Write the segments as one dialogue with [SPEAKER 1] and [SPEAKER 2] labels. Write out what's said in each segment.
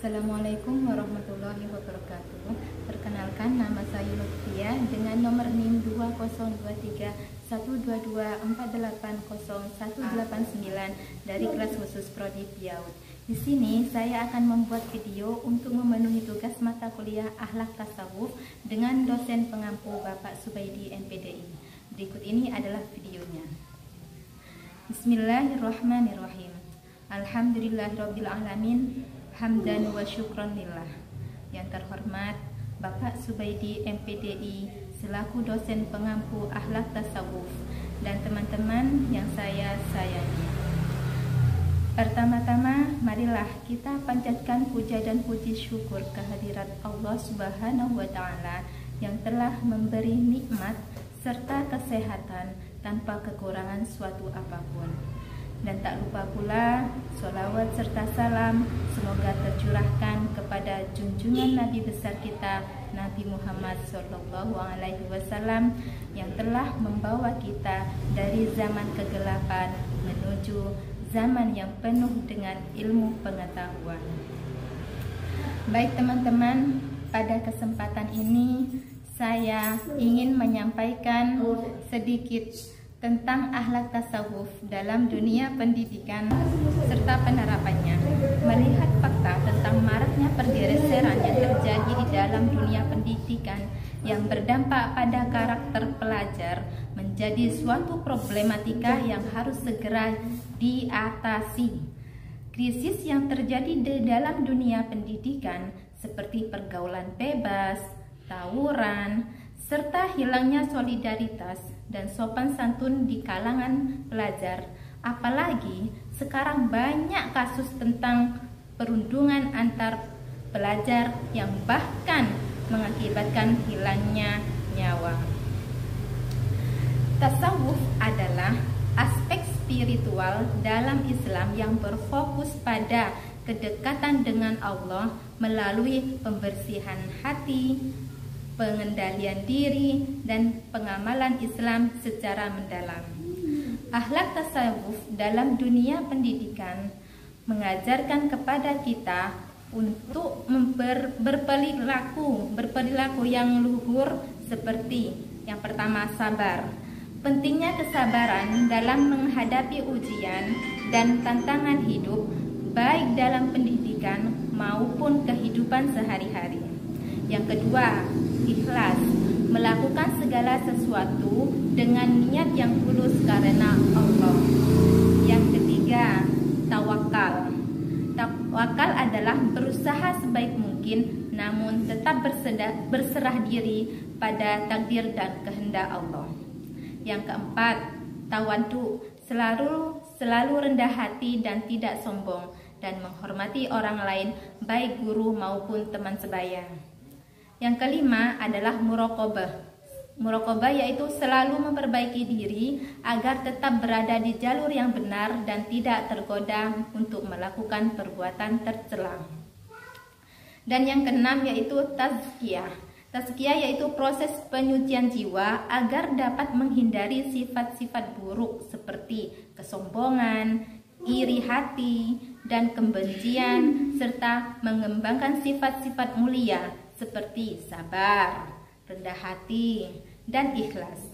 [SPEAKER 1] Assalamualaikum warahmatullahi wabarakatuh. Perkenalkan, nama saya Lutfia dengan nomor NIM 20231224808089 dari kelas khusus Prodi PIAUD. Di sini saya akan membuat video untuk memenuhi tugas mata kuliah Akhlak Tasawuf dengan dosen pengampu Bapak Subaidi MPDI. Berikut ini adalah videonya. Bismillahirrahmanirrahim. Alhamdulillahirabbil alamin. Hamdan wa syukron lillah. Yang terhormat Bapak Subaidi MPDI selaku dosen pengampu Akhlak Tasawuf dan teman-teman yang saya sayangi. Pertama-tama marilah kita panjatkan puja dan puji syukur kehadirat Allah Subhanahu wa taala yang telah memberi nikmat serta kesehatan tanpa kekurangan suatu apapun. Dan tak lupa pula sholawat serta salam semoga tercurahkan kepada junjungan Nabi besar kita Nabi Muhammad SAW yang telah membawa kita dari zaman kegelapan menuju zaman yang penuh dengan ilmu pengetahuan. Baik teman-teman, pada kesempatan ini saya ingin menyampaikan sedikit tentang akhlak tasawuf dalam dunia pendidikan serta penerapannya. Melihat fakta tentang maraknya pergeseran yang terjadi di dalam dunia pendidikan yang berdampak pada karakter pelajar menjadi suatu problematika yang harus segera diatasi. Krisis yang terjadi di dalam dunia pendidikan seperti pergaulan bebas, tawuran, serta hilangnya solidaritas dan sopan santun di kalangan pelajar. Apalagi sekarang banyak kasus tentang perundungan antar pelajar yang bahkan mengakibatkan hilangnya nyawa. Tasawuf adalah aspek spiritual dalam Islam yang berfokus pada kedekatan dengan Allah melalui pembersihan hati, pengendalian diri, dan pengamalan Islam secara mendalam. Akhlak tasawuf dalam dunia pendidikan mengajarkan kepada kita untuk berperilaku yang luhur seperti yang pertama, sabar. Pentingnya kesabaran dalam menghadapi ujian dan tantangan hidup baik dalam pendidikan maupun kehidupan sehari-hari. Yang kedua, ikhlas, melakukan segala sesuatu dengan niat yang tulus karena Allah. Yang ketiga, tawakal. Tawakal adalah berusaha sebaik mungkin namun tetap berserah diri pada takdir dan kehendak Allah. Yang keempat, tawadu, selalu rendah hati dan tidak sombong dan menghormati orang lain baik guru maupun teman sebaya. Yang kelima adalah muraqabah. Muraqabah yaitu selalu memperbaiki diri agar tetap berada di jalur yang benar dan tidak tergoda untuk melakukan perbuatan tercela. Dan yang keenam yaitu tazkiyah. Tazkiyah yaitu proses penyucian jiwa agar dapat menghindari sifat-sifat buruk seperti kesombongan, iri hati, dan kebencian serta mengembangkan sifat-sifat mulia seperti sabar, rendah hati, dan ikhlas.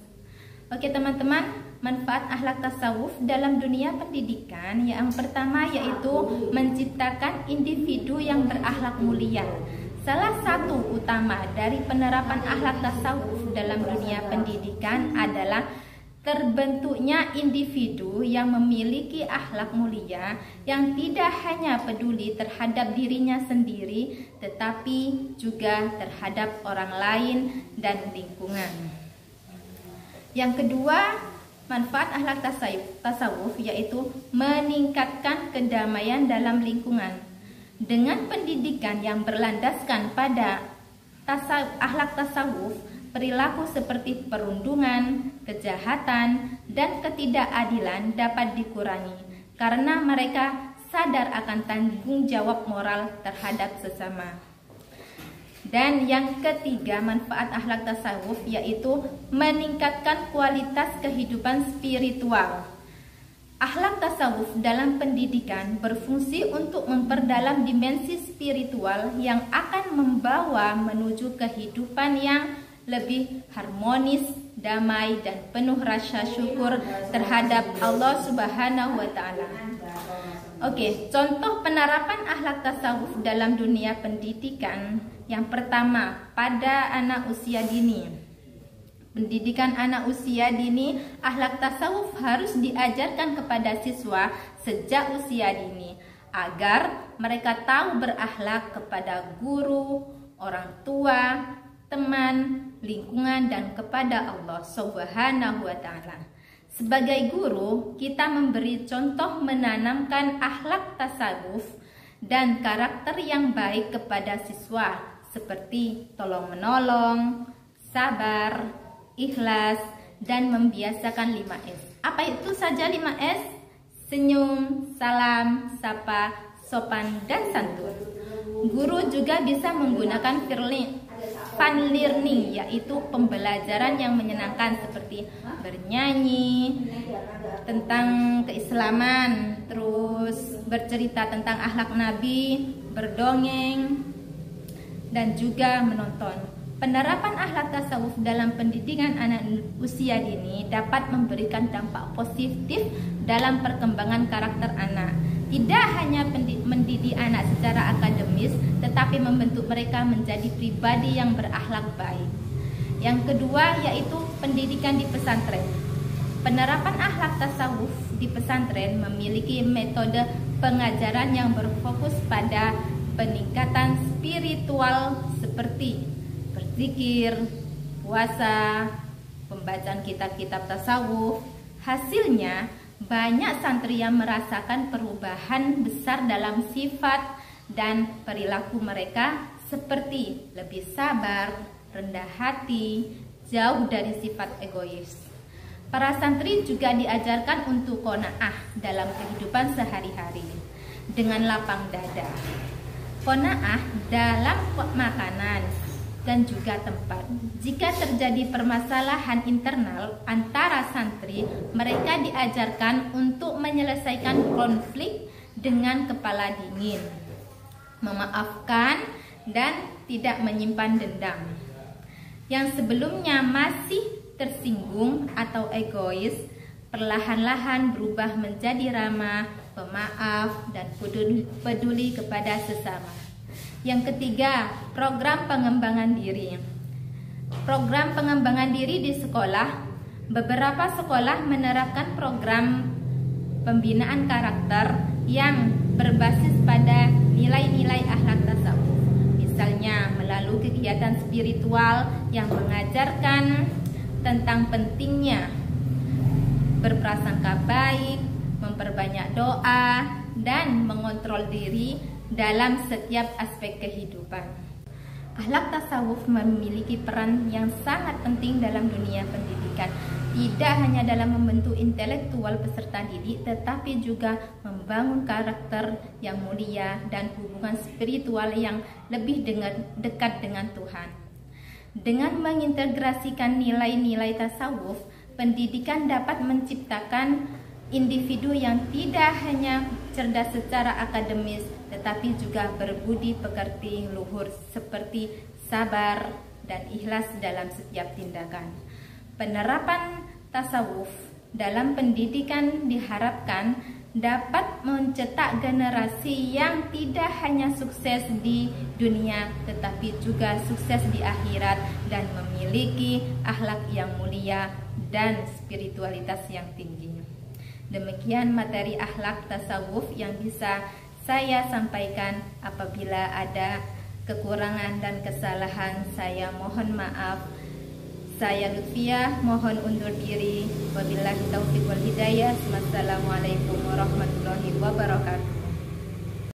[SPEAKER 1] Oke teman-teman, manfaat akhlak tasawuf dalam dunia pendidikan yang pertama yaitu menciptakan individu yang berakhlak mulia. Salah satu utama dari penerapan akhlak tasawuf dalam dunia pendidikan adalah terbentuknya individu yang memiliki akhlak mulia yang tidak hanya peduli terhadap dirinya sendiri tetapi juga terhadap orang lain dan lingkungan. Yang kedua, manfaat akhlak tasawuf yaitu meningkatkan kedamaian dalam lingkungan. Dengan pendidikan yang berlandaskan pada akhlak tasawuf, perilaku seperti perundungan, kejahatan, dan ketidakadilan dapat dikurangi karena mereka sadar akan tanggung jawab moral terhadap sesama. Dan yang ketiga, manfaat akhlak tasawuf yaitu meningkatkan kualitas kehidupan spiritual. Akhlak tasawuf dalam pendidikan berfungsi untuk memperdalam dimensi spiritual yang akan membawa menuju kehidupan yang lebih harmonis, damai, dan penuh rasa syukur terhadap Allah Subhanahu wa Ta'ala. Oke, contoh penerapan akhlak tasawuf dalam dunia pendidikan. Yang pertama, pada anak usia dini. Pendidikan anak usia dini, akhlak tasawuf harus diajarkan kepada siswa sejak usia dini agar mereka tahu berakhlak kepada guru, orang tua, teman, lingkungan, dan kepada Allah Subhanahu wa Ta'ala. Sebagai guru, kita memberi contoh menanamkan akhlak tasawuf dan karakter yang baik kepada siswa seperti tolong-menolong, sabar, ikhlas, dan membiasakan 5S. Apa itu saja 5S? Senyum, salam, sapa, sopan, dan santun. Guru juga bisa menggunakan fun learning, yaitu pembelajaran yang menyenangkan seperti bernyanyi tentang keislaman, terus bercerita tentang akhlak Nabi, berdongeng, dan juga menonton. Penerapan akhlak tasawuf dalam pendidikan anak usia dini dapat memberikan dampak positif dalam perkembangan karakter anak. Tidak hanya mendidik anak secara akademis, tetapi membentuk mereka menjadi pribadi yang berakhlak baik. Yang kedua yaitu pendidikan di pesantren. Penerapan akhlak tasawuf di pesantren memiliki metode pengajaran yang berfokus pada peningkatan spiritual seperti berzikir, puasa, pembacaan kitab-kitab tasawuf. Hasilnya, banyak santri yang merasakan perubahan besar dalam sifat dan perilaku mereka seperti lebih sabar, rendah hati, jauh dari sifat egois. Para santri juga diajarkan untuk qanaah dalam kehidupan sehari-hari dengan lapang dada. Qanaah dalam makanan dan juga tempat. Jika terjadi permasalahan internal antara santri, mereka diajarkan untuk menyelesaikan konflik dengan kepala dingin, memaafkan, dan tidak menyimpan dendam. Yang sebelumnya masih tersinggung atau egois, perlahan-lahan berubah menjadi ramah, pemaaf, dan peduli kepada sesama. Yang ketiga, program pengembangan diri. Program pengembangan diri di sekolah. Beberapa sekolah menerapkan program pembinaan karakter yang berbasis pada nilai-nilai akhlak tasawuf. Misalnya melalui kegiatan spiritual yang mengajarkan tentang pentingnya berprasangka baik, memperbanyak doa, dan mengontrol diri dalam setiap aspek kehidupan. Akhlak tasawuf memiliki peran yang sangat penting dalam dunia pendidikan, tidak hanya dalam membentuk intelektual peserta didik, tetapi juga membangun karakter yang mulia dan hubungan spiritual yang lebih dekat dengan Tuhan. Dengan mengintegrasikan nilai-nilai tasawuf, pendidikan dapat menciptakan individu yang tidak hanya cerdas secara akademis, tetapi juga berbudi pekerti luhur seperti sabar dan ikhlas dalam setiap tindakan. Penerapan tasawuf dalam pendidikan diharapkan dapat mencetak generasi yang tidak hanya sukses di dunia, tetapi juga sukses di akhirat dan memiliki akhlak yang mulia dan spiritualitas yang tinggi. Demikian materi akhlak tasawuf yang bisa saya sampaikan. Apabila ada kekurangan dan kesalahan, saya mohon maaf. Saya Lutfiah mohon undur diri. Wabillahi taufiq wal hidayah. Wassalamualaikum warahmatullahi wabarakatuh.